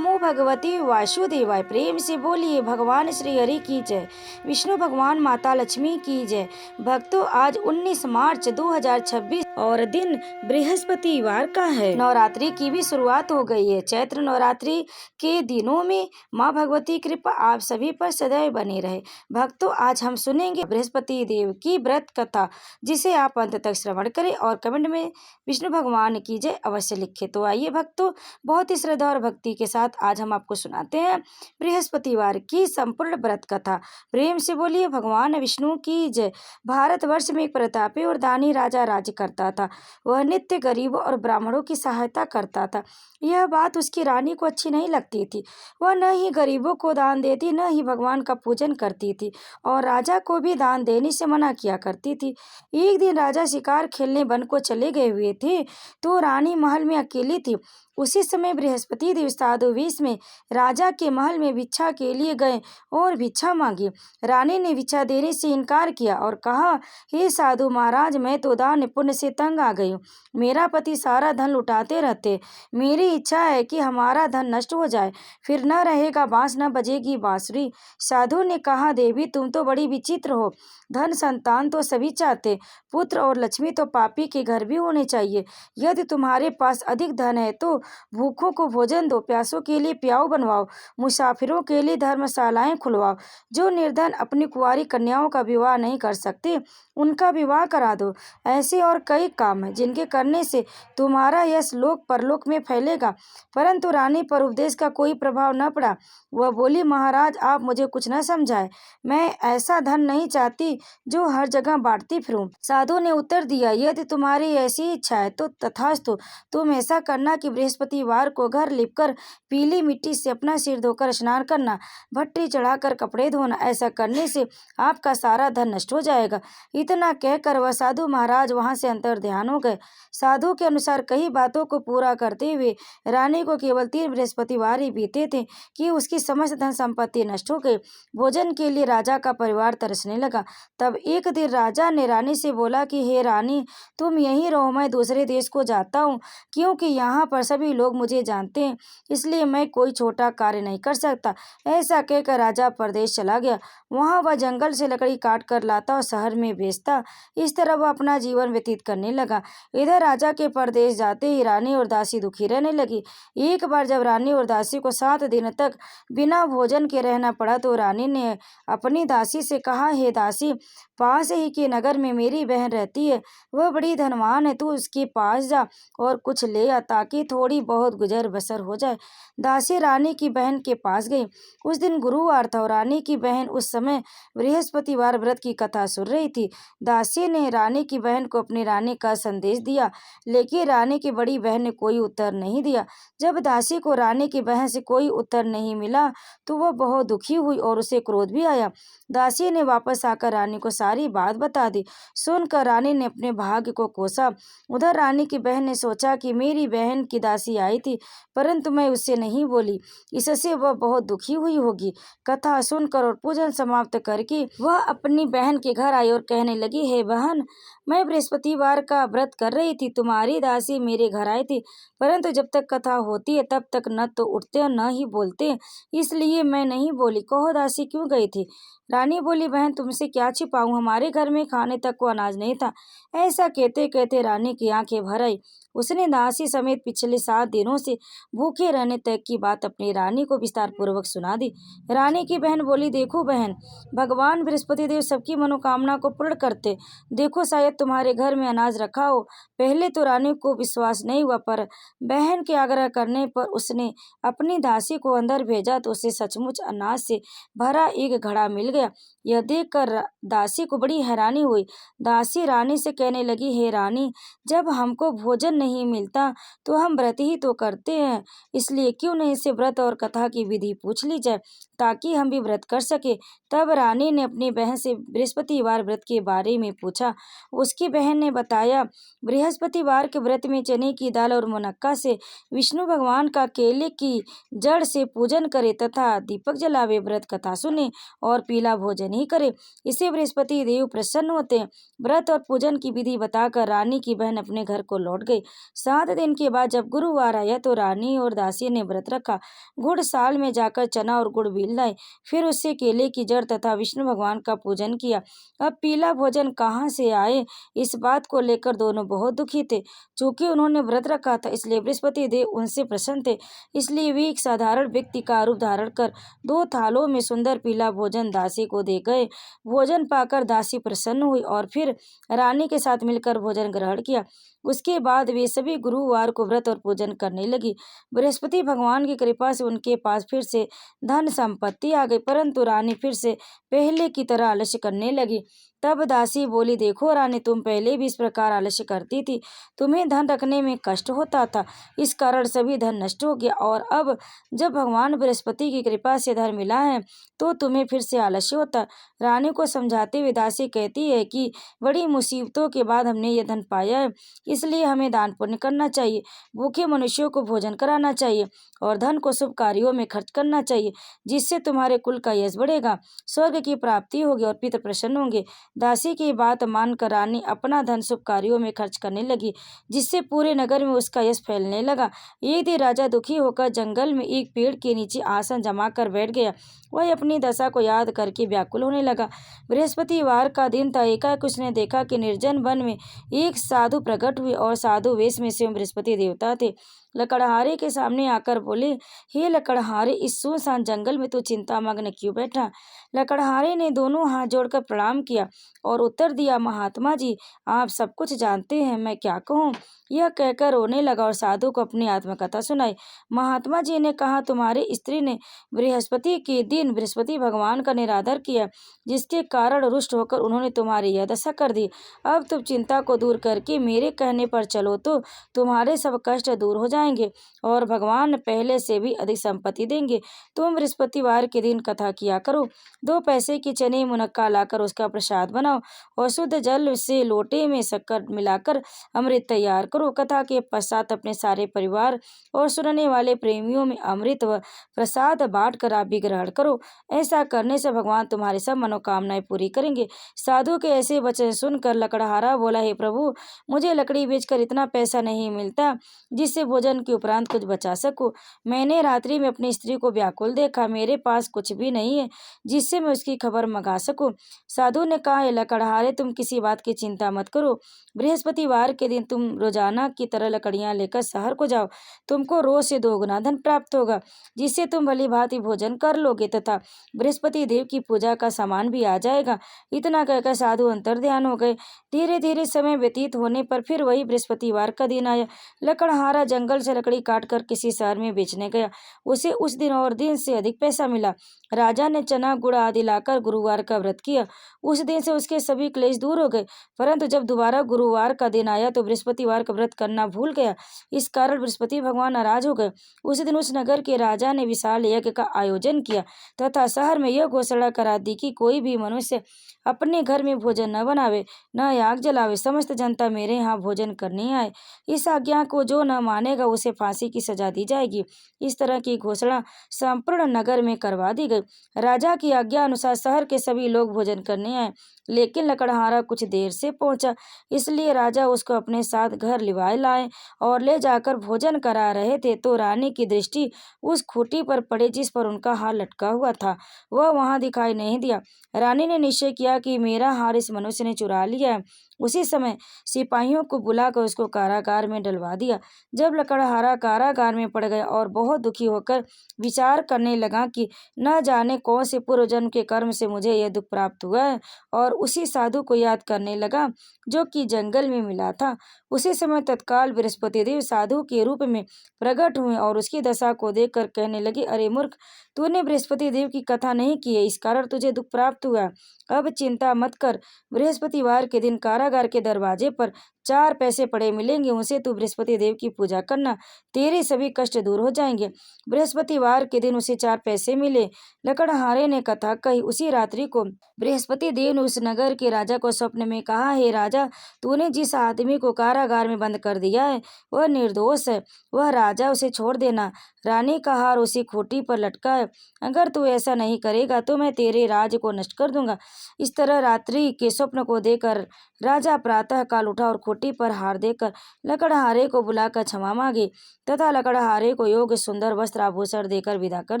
नमो भगवते वासुदेवाय। प्रेम से बोलिए भगवान श्री हरि की जय, विष्णु भगवान माता लक्ष्मी की जय। भक्तों, आज 19 मार्च 2026 और दिन बृहस्पतिवार का है। नवरात्रि की भी शुरुआत हो गई है। चैत्र नवरात्रि के दिनों में माँ भगवती कृपा आप सभी पर सदैव बनी रहे। भक्तों, आज हम सुनेंगे बृहस्पति देव की व्रत कथा, जिसे आप अंत तक श्रवण करें और कमेंट में विष्णु भगवान की जय अवश्य लिखें। तो आइए भक्तों, बहुत ही श्रद्धा और भक्ति के साथ आज हम आपको सुनाते हैं बृहस्पतिवार की संपूर्ण व्रत कथा। प्रेम से बोलिए भगवान विष्णु की जय। भारतवर्ष में एक प्रतापी और दानी राजा राज्य करता था। वह नित्य गरीबों और ब्राह्मणों की सहायता करता था। यह बात उसकी रानी को अच्छी नहीं लगती थी। वह न ही गरीबों को दान देती, न ही भगवान का पूजन करती थी और राजा को भी दान देने से मना किया करती थी। एक दिन राजा शिकार खेलने वन को चले गए हुए थे, तो रानी महल में अकेली थी। उसी समय बृहस्पति देव साधु वेश में राजा के महल में भिक्षा के लिए गए और भिक्षा मांगी। रानी ने भिक्षा देने से इनकार किया और कहा, हे साधु महाराज, मैं तो दान पुण्य से तंग आ गई हूँ। मेरा पति सारा धन लुटाते रहते। मेरी इच्छा है कि हमारा धन नष्ट हो जाए, फिर न रहेगा बांस, न बजेगी बांसुरी। साधु ने कहा, देवी तुम तो बड़ी विचित्र हो। धन संतान तो सभी चाहते, पुत्र और लक्ष्मी तो पापी के घर भी होने चाहिए। यदि तुम्हारे पास अधिक धन है तो भूखों को भोजन दो, प्यासों के लिए प्याऊ बनवाओ, मुसाफिरों के लिए धर्मशालाएं खुलवाओ। जो निर्धन अपनी कुंवारी कन्याओं का विवाह नहीं कर सकते, उनका विवाह करा दो। ऐसे और कई काम हैं जिनके करने से तुम्हारा यश लोक परलोक में फैलेगा। परंतु रानी पर उपदेश का कोई प्रभाव न पड़ा। वह बोली, महाराज आप मुझे कुछ न समझाए। मैं ऐसा धन नहीं चाहती जो हर जगह बांटती फिरूं। साधु ने उत्तर दिया, यदि तुम्हारी ऐसी इच्छा है तो तथास्तु। तुम ऐसा करना कि बृहस्पतिवार को घर लिपकर पीली मिट्टी से अपना सिर धोकर स्नान करना, भट्टी चढ़ाकर कपड़े धोना। ऐसा करने से आपका सारा धन नष्ट हो जाएगा। इतना कहकर वह साधु महाराज वहां से अंतर ध्यान हो गए। साधु के अनुसार कई बातों को पूरा करते हुए रानी को केवल 3 बृहस्पतिवार ही बीते थे कि उसकी समस्त धन संपत्ति नष्ट हो गई। भोजन के लिए राजा का परिवार तरसने लगा। तब एक दिन राजा ने रानी से बोला कि हे रानी, तुम यहीं रहो, मैं दूसरे देश को जाता हूँ, क्योंकि यहाँ पर सभी लोग मुझे जानते हैं, इसलिए मैं कोई छोटा कार्य नहीं कर सकता। ऐसा कहकर राजा परदेश चला गया। वहाँ वह जंगल से लकड़ी काट कर लाता और शहर में बेचता। इस तरह वह अपना जीवन व्यतीत करने लगा। इधर राजा के परदेश जाते ही रानी और दासी दुखी रहने लगी। एक बार जब रानी और दासी को 7 दिन तक बिना भोजन के रहना पड़ा, तो रानी ने अपनी दासी से कहा, हे दासी, पास ही के नगर में मेरी बहन रहती है, वह बड़ी धनवान है, तू उसके पास जा और कुछ ले आ, ताकि थोड़ी बहुत गुजर बसर हो जाए। दासी रानी की बहन के पास गई। उस दिन गुरुवार था और रानी की बहन उस समय बृहस्पतिवार व्रत की कथा सुन रही थी। दासी ने रानी की बहन को अपनी रानी का संदेश दिया, लेकिन रानी की बड़ी बहन ने कोई उत्तर नहीं दिया। जब दासी को रानी की बहन से कोई उत्तर नहीं मिला, तो वह बहुत दुखी हुई और उसे क्रोध भी आया। दासी ने वापस आकर रानी को सारी बात बता दी। सुनकर रानी ने अपने भाग्य को कोसा। उधर रानी की बहन ने सोचा कि मेरी बहन की दासी आई थी, परंतु मैं उससे नहीं बोली, इससे वह बहुत दुखी हुई होगी। कथा सुनकर और पूजन समाप्त करके वह अपनी बहन के घर आई और कहने लगी, हे बहन, मैं बृहस्पतिवार का व्रत कर रही थी, तुम्हारी दासी मेरे घर आई थी, परंतु जब तक कथा होती है तब तक न तो उठते और न ही बोलते, इसलिए मैं नहीं बोली। कहो दासी क्यों गई थी? रानी बोली, बहन तुमसे क्या छिपाऊं, हमारे घर में खाने तक को अनाज नहीं था। ऐसा कहते कहते रानी की आंखें भर आई। उसने दासी समेत पिछले 7 दिनों से भूखे रहने तक की बात अपनी रानी को विस्तार पूर्वक सुना दी। रानी की बहन बोली, देखो बहन, भगवान बृहस्पति देव सबकी मनोकामना को पूर्ण करते। देखो शायद तुम्हारे घर में अनाज रखा हो। पहले तो रानी को विश्वास नहीं हुआ, पर बहन के आग्रह करने पर उसने अपनी दासी को अंदर भेजा तो उसे सचमुच अनाज से भरा एक घड़ा मिल गया। यह देखकर दासी को बड़ी हैरानी हुई। दासी रानी से कहने लगी, हे रानी, जब हमको भोजन नहीं मिलता तो हम व्रत ही तो करते हैं, इसलिए क्यों नहीं इसे व्रत और कथा की विधि पूछ ली जाए, ताकि हम भी व्रत कर सके। तब रानी ने अपनी बहन से बृहस्पतिवार व्रत के बारे में पूछा। उसकी बहन ने बताया, बृहस्पतिवार के व्रत में चने की दाल और मुनक्का से विष्णु भगवान का केले की जड़ से पूजन करे तथा दीपक जलावे, व्रत कथा सुने और पीला भोजन नहीं करे, इससे बृहस्पति देव प्रसन्न होते हैं। व्रत और पूजन की विधि बताकर रानी की बहन अपने घर को लौट गई। 7 दिन के बाद जब गुरुवार आया तो रानी और दासी ने व्रत रखा। गुड़साल में जाकर चना और गुड़ बीन लाए, फिर उससे केले की जड़ तथा विष्णु भगवान का पूजन किया। अब पीला भोजन कहाँ से आए, इस बात को लेकर दोनों बहुत दुखी थे। चूंकि उन्होंने व्रत रखा था, इसलिए बृहस्पति देव उनसे प्रसन्न थे। इसलिए वे एक साधारण व्यक्ति का रूप धारण कर 2 थालों में सुंदर पीला भोजन दासी को दे गए। भोजन पाकर दासी प्रसन्न हुई और फिर रानी के साथ मिलकर भोजन ग्रहण किया। उसके बाद वे सभी गुरुवार को व्रत और पूजन करने लगी। बृहस्पति भगवान की कृपा से उनके पास फिर से धन संपत्ति आ गई, परंतु रानी फिर से पहले की तरह आलस्य करने लगी। तब दासी बोली, देखो रानी, तुम पहले भी इस प्रकार आलस्य करती थी, तुम्हें धन रखने में कष्ट होता था, इस कारण सभी धन नष्ट हो गया, और अब जब भगवान बृहस्पति की कृपा से धन मिला है तो तुम्हें फिर से आलस्य होता। रानी को समझाते हुए दासी कहती है कि बड़ी मुसीबतों के बाद हमने ये धन पाया है, इसलिए हमें दान पुण्य करना चाहिए, भूखे मनुष्यों को भोजन कराना चाहिए और धन को शुभ कार्यों में खर्च करना चाहिए, जिससे तुम्हारे कुल का यश बढ़ेगा, स्वर्ग की प्राप्ति होगी और पितृ प्रसन्न होंगे। दासी की बात मानकर रानी अपना धन शुभ कार्यों में खर्च करने लगी, जिससे पूरे नगर में उसका यश फैलने लगा। एक दिन राजा दुखी होकर जंगल में एक पेड़ के नीचे आसन जमा कर बैठ गया। वह अपनी दशा को याद करके व्याकुल होने लगा। बृहस्पतिवार का दिन था। एकाएक उसने देखा कि निर्जन वन में एक साधु प्रकट हुए और साधु वेश में स्वयं बृहस्पति देवता थे। लकड़हारे के सामने आकर बोले, हे लकड़हारे, इस सुनसान जंगल में तू चिंतामग्न क्यों बैठा? लकड़हारे ने दोनों हाथ जोड़कर प्रणाम किया और उत्तर दिया, महात्मा जी, आप सब कुछ जानते हैं, मैं क्या कहूँ? यह कहकर रोने लगा और साधु को अपनी आत्मकथा सुनाई। महात्मा जी ने कहा, तुम्हारी स्त्री ने बृहस्पति के दिन बृहस्पति भगवान का निरादर किया, जिसके कारण रुष्ट होकर उन्होंने तुम्हारी यह दशा कर दी। अब तुम चिंता को दूर करके मेरे कहने पर चलो तो तुम्हारे सब कष्ट दूर हो जाएंगे और भगवान पहले से भी अधिक संपत्ति देंगे। तुम बृहस्पतिवार के दिन कथा किया करो। 2 पैसे की चने मुनक्का लाकर उसका प्रसाद बनाओ और शुद्ध जल से लोटे में शक्कर मिलाकर अमृत तैयार करो। कथा के पश्चात अपने सारे परिवार और सुनने वाले प्रेमियों में अमृत व प्रसाद बांटकर आप भी ग्रहण करो। ऐसा करने से भगवान तुम्हारी सब मनोकामनाएं पूरी करेंगे। साधु के ऐसे वचन सुनकर लकड़हारा बोला, हे प्रभु, मुझे लकड़ी बेचकर इतना पैसा नहीं मिलता जिससे भोजन के उपरांत कुछ बचा सकूं। मैंने रात्रि में अपनी स्त्री को व्याकुल देखा, मेरे पास कुछ भी नहीं है जिससे मैं उसकी खबर मंगा सकूं। साधु ने कहा, हे लकड़हारे, तुम किसी बात की चिंता मत करो। बृहस्पतिवार के दिन तुम रोजाना की तरह लकड़ियां लेकर शहर को जाओ। तुमको रोज से 2 गुना धन प्राप्त होगा, जिससे तुम भली भांति भोजन कर लोगे तथा बृहस्पति देव की पूजा का सामान भी आ जाएगा। इतना कहकर साधु अंतर्ध्यान हो गए। धीरे धीरे समय व्यतीत होने पर फिर वही बृहस्पतिवार का दिन आया। लकड़हारा जंगल से लकड़ी काटकर किसी शहर में बेचने गया। उसे उस दिन और दिन से अधिक पैसा मिला। राजा ने चना गुड़ आदि लाकर गुरुवार का व्रत किया। उस दिन से उसके सभी क्लेश दूर हो गए, परंतु जब दोबारा गुरुवार का दिन आया तो बृहस्पतिवार का व्रत करना भूल गया। इस कारण बृहस्पति भगवान नाराज हो गए। उस दिन उस नगर के राजा ने विशाल यज्ञ का आयोजन किया तथा शहर में यह घोषणा करा दी कि कोई भी मनुष्य अपने घर में भोजन न बनावे, न याग जलावे, समस्त जनता मेरे यहाँ भोजन करने आए। इस आज्ञा को जो न मानेगा उसे फांसी की सजा दी जाएगी। इस तरह की घोषणा संपूर्ण नगर में करवा दी गई। राजा की आज्ञा अनुसार शहर के सभी लोग भोजन करने आए, लेकिन लकड़हारा कुछ देर से पहुंचा, इसलिए राजा उसको अपने साथ घर लिवाए लाए और ले जाकर भोजन करा रहे थे तो रानी की दृष्टि उस खूंटी पर पड़े जिस पर उनका हार लटका हुआ था। वह वहां दिखाई नहीं दिया। रानी ने निश्चय किया कि मेरा हार इस मनुष्य ने चुरा लिया है। उसी समय सिपाहियों को बुलाकर उसको कारागार में डलवा दिया। जब लकड़हारा कारागार में पड़ गया और बहुत दुखी होकर विचार करने लगा कि न जाने कौन से पूर्व जन्म के कर्म से मुझे यह दुख प्राप्त हुआ है, और उसी साधु को याद करने लगा जो कि जंगल में मिला था। उसी समय तत्काल बृहस्पति देव साधु के रूप में प्रकट हुए और उसकी दशा को देखकर कहने लगे, अरे मूर्ख, तूने बृहस्पति देव की कथा नहीं की है, इस कारण तुझे दुख प्राप्त हुआ। अब चिंता मत कर। बृहस्पतिवार के दिन कारागार के दरवाजे पर 4 पैसे पड़े मिलेंगे, उनसे तू बृहस्पति देव की पूजा करना, तेरे सभी कष्ट दूर हो जाएंगे। बृहस्पतिवार के दिन उसे 4 पैसे मिले। लकड़हारे ने कथा कही। उसी रात्रि को बृहस्पति देव ने उस नगर के राजा को स्वप्न में कहा, हे राजा, तूने जिस आदमी को कारागार में बंद कर दिया है वह निर्दोष है, वह राजा, उसे छोड़ देना। रानी का हार उसी खूंटी पर लटका है, अगर तू ऐसा नहीं करेगा तो मैं तेरे राज्य को नष्ट कर दूंगा। इस तरह रात्रि के स्वप्न को देकर राजा प्रातः काल उठा और खूंटी पर हार देकर लकड़हारे को बुलाकर क्षमा मांगी तथा लकड़हारे को योग्य सुंदर वस्त्र आभूषण देकर विदा कर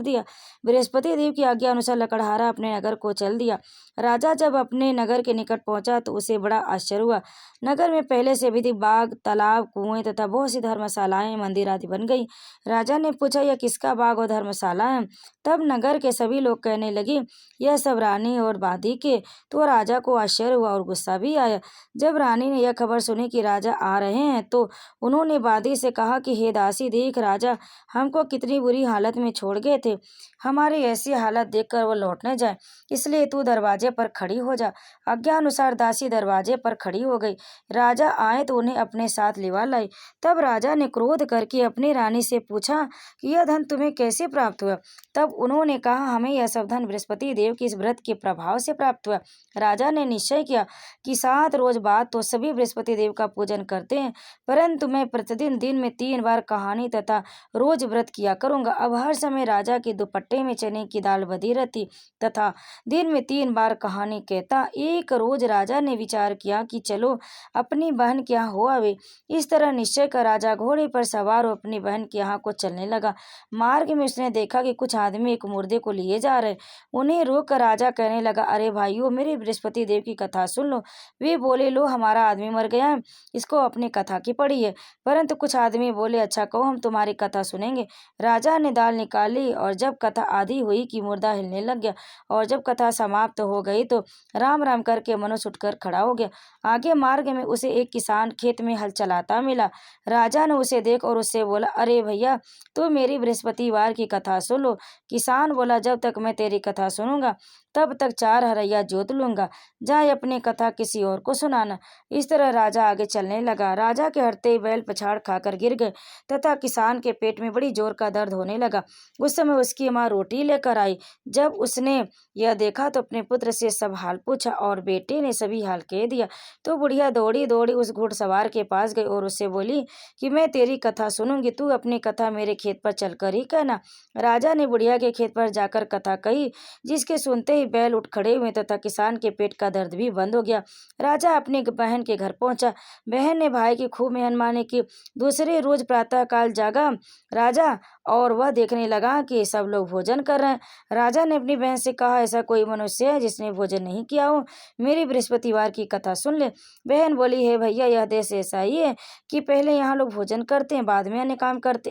दिया। बृहस्पति देव की आज्ञा अनुसार लकड़हारा अपने नगर को चल दिया। राजा जब अपने नगर के निकट पहुंचा तो उसे बड़ा आश्चर्य हुआ। नगर में पहले से भी बाग, तालाब, कुएं तथा बहुत सी धर्मशालाएं, मंदिर आदि बन गई। राजा ने पूछा, यह किसका बाग और धर्मशाला है? तब नगर के सभी लोग कहने लगे, यह सब रानी और बादी के। तो राजा को आश्चर्य हुआ और गुस्सा भी आया। जब रानी ने यह खबर सुनी कि राजा आ रहे हैं तो उन्होंने बादी से कहा कि हे दासी, देख राजा हमको कितनी बुरी हालत में छोड़ गए थे, हमारी ऐसी हालत देखकर वो लौट न जाए, इसलिए तू दरवाजे पर खड़ी हो जा। आज्ञा अनुसार दासी दरवाजे पर खड़ी हो गई। राजा आए तो उन्हें अपने साथ लिवा लाई। तब राजा ने क्रोध करके अपनी रानी से पूछा कि यह धन तुम्हें कैसे प्राप्त हुआ? तब उन्होंने कहा, हमें यह सब धन बृहस्पति देव के इस व्रत के प्रभाव से प्राप्त हुआ। राजा ने निश्चय किया कि 7 रोज बाद तो सभी बृहस्पति देव का पूजन करते हैं, परंतु मैं प्रतिदिन दिन में 3 बार कहानी तथा रोज व्रत किया करूंगा। अब हर समय राजा के दुपट्टे में चने की दाल बधी रहती तथा दिन में 3 बार कहानी कहता। एक रोज राजा ने विचार किया कि चलो अपनी बहन के यहाँ हो आवे। इस तरह निश्चय कर राजा घोड़े पर सवार हो अपनी बहन के यहाँ को चलने लगा। मार्ग में उसने देखा कि कुछ आदमी एक मुर्दे को लिए जा रहे। उन्हें रोक कर राजा कहने लगा, अरे भाइयों, मेरे बृहस्पति देव की कथा सुन लो। वे बोले, लो हमारा आदमी मर गया है, इसको अपनी कथा की पड़ी है। परंतु कुछ आदमी बोले, अच्छा कहो, हम तुम्हारी कथा सुनेंगे। राजा ने दाल निकाली और जब कथा आधी हुई कि मुर्दा हिलने लग गया और जब कथा समाप्त हो गई तो राम राम करके मनुष्य उठकर खड़ा हो गया। आगे मार्ग में उसे एक किसान खेत में हल चलाता मिला। राजा ने उसे देख और उससे बोला, अरे भैया, तो मेरी बृहस्पतिवार की कथा सुन लो। किसान बोला, जब तक मैं तेरी कथा सुनूंगा तब तक 4 हरैया जोत लूंगा, जाए अपनी कथा किसी और को सुनाना। इस तरह राजा आगे चलने लगा। राजा के हरते ही बैल पछाड़ खाकर गिर गए तथा किसान के पेट में बड़ी जोर का दर्द होने लगा। उस समय उसकी माँ रोटी लेकर आई। जब उसने यह देखा तो अपने पुत्र से सब हाल पूछा और बेटे ने सभी हाल कह दिया। तो बुढ़िया दौड़ी दौड़ी उस घुड़सवार के पास गई और उससे बोली कि मैं तेरी कथा सुनूंगी, तू अपनी कथा मेरे खेत पर चलकर ही कहना। राजा ने बुढ़िया के खेत पर जाकर कथा कही, जिसके सुनते ही बैल उठ खड़े हुए तथा किसान के पेट का दर्द भी बंद हो गया। राजा अपनी बहन के घर पहुंचा। बहन ने भाई की खूब मेहमानी की। दूसरे रोज प्रातः काल जागा राजा और वह देखने लगा कि सब लोग भोजन कर रहे हैं। राजा ने अपनी बहन से कहा, ऐसा कोई मनुष्य है जिसने भोजन नहीं किया हो? मेरी बृहस्पतिवार की कथा सुन ले। बहन बोली, है भैया, यह देश ऐसा ही है कि पहले यहाँ लोग भोजन करते हैं, बाद में अन्य काम करते।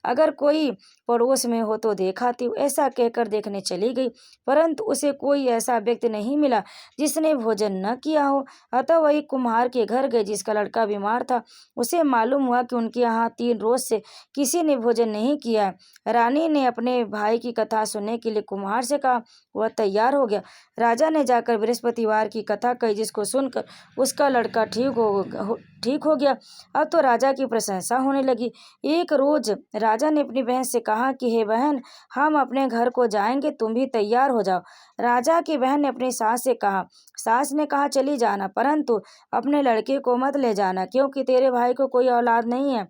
अगर कोई पड़ोस में हो तो देखाती हूँ। ऐसा कहकर देखने चली गई, परंतु उसे कोई ऐसा व्यक्ति नहीं मिला जिसने भोजन न किया हो। अतः वही कुम्हार के घर गई जिसका लड़का बीमार था। उसे मालूम हुआ कि उनके यहाँ 3 रोज से किसी ने भोजन नहीं किया है। रानी ने अपने भाई की कथा सुनने के लिए कुम्हार से कहा। वह तैयार हो गया। राजा ने जाकर बृहस्पतिवार की कथा कही, जिसको सुनकर उसका लड़का ठीक हो गया। अब तो राजा की प्रशंसा होने लगी। एक रोज राजा ने अपनी बहन से कहा कि हे बहन, हम अपने घर को जाएंगे, तुम भी तैयार हो जाओ। राजा की बहन ने अपनी सास से कहा। सास ने कहा, चली जाना, परंतु अपने लड़के को मत ले जाना, क्योंकि तेरे भाई को कोई औलाद नहीं है।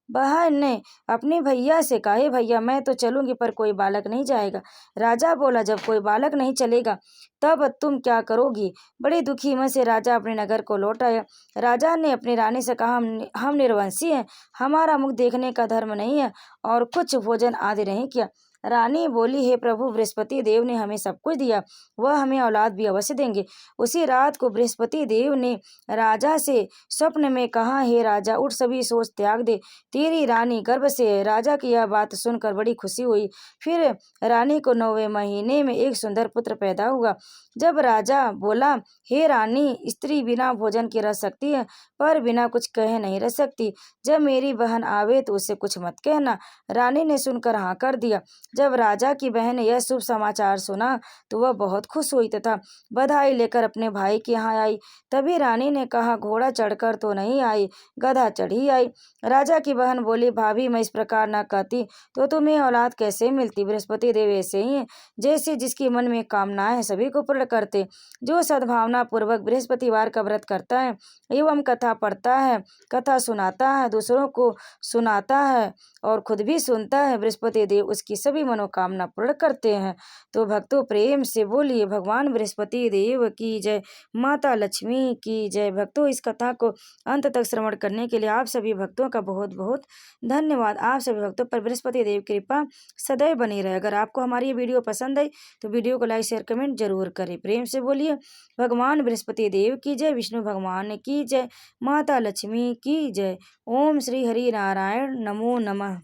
बहन ने अपने भैया से कहा, हे भैया, मैं तो चलूंगी पर कोई बालक नहीं जाएगा। राजा बोला, जब कोई बालक नहीं चलेगा तब तुम क्या करोगी? बड़े दुखी मन से राजा अपने नगर को लौट आया। राजा ने अपनी रानी से कहा, हम निर्वंशी हैं, हमारा मुख देखने का धर्म नहीं है और कुछ भोजन आदि नहीं किया। रानी बोली, हे प्रभु, बृहस्पति देव ने हमें सब कुछ दिया, वह हमें औलाद भी अवश्य देंगे। उसी रात को बृहस्पति देव ने राजा से स्वप्न में कहा, हे राजा, उठ, सभी सोच त्याग दे, तेरी रानी गर्भ से है। राजा की यह बात सुनकर बड़ी खुशी हुई। फिर रानी को 9वें महीने में एक सुंदर पुत्र पैदा हुआ। जब राजा बोला, हे रानी, स्त्री बिना भोजन के रह सकती है पर बिना कुछ कहे नहीं रह सकती। जब मेरी बहन आवे तो उससे कुछ मत कहना। रानी ने सुनकर हाँ कर दिया। जब राजा की बहन ने यह शुभ समाचार सुना तो वह बहुत खुश हुई तथा बधाई लेकर अपने भाई के यहाँ आई। तभी रानी ने कहा, घोड़ा चढ़कर तो नहीं आई, गधा चढ़ी आई। राजा की बहन बोली, भाभी मैं इस प्रकार न कहती तो तुम्हें औलाद कैसे मिलती। बृहस्पति देव ऐसे ही हैं, जैसे जिसके मन में कामनाएं है सभी को पूर्ण करते। जो सद्भावना पूर्वक बृहस्पतिवार का व्रत करता है एवं कथा पढ़ता है, कथा सुनाता है, दूसरों को सुनाता है और खुद भी सुनता है, बृहस्पति देव उसकी सभी मनोकामना पूर्ण करते हैं। तो भक्तों प्रेम से बोलिए भगवान बृहस्पति देव की जय, माता लक्ष्मी की जय। भक्तों इस कथा को अंत तक श्रवण करने के लिए आप सभी भक्तों का बहुत बहुत धन्यवाद। आप सभी भक्तों पर बृहस्पति देव की कृपा सदैव बनी रहे। अगर आपको हमारी ये वीडियो पसंद आई तो वीडियो को लाइक शेयर कमेंट जरूर करें। प्रेम से बोलिए भगवान बृहस्पति देव की जय, विष्णु भगवान की जय, माता लक्ष्मी की जय। ओम श्री हरि नारायण नमो नमः।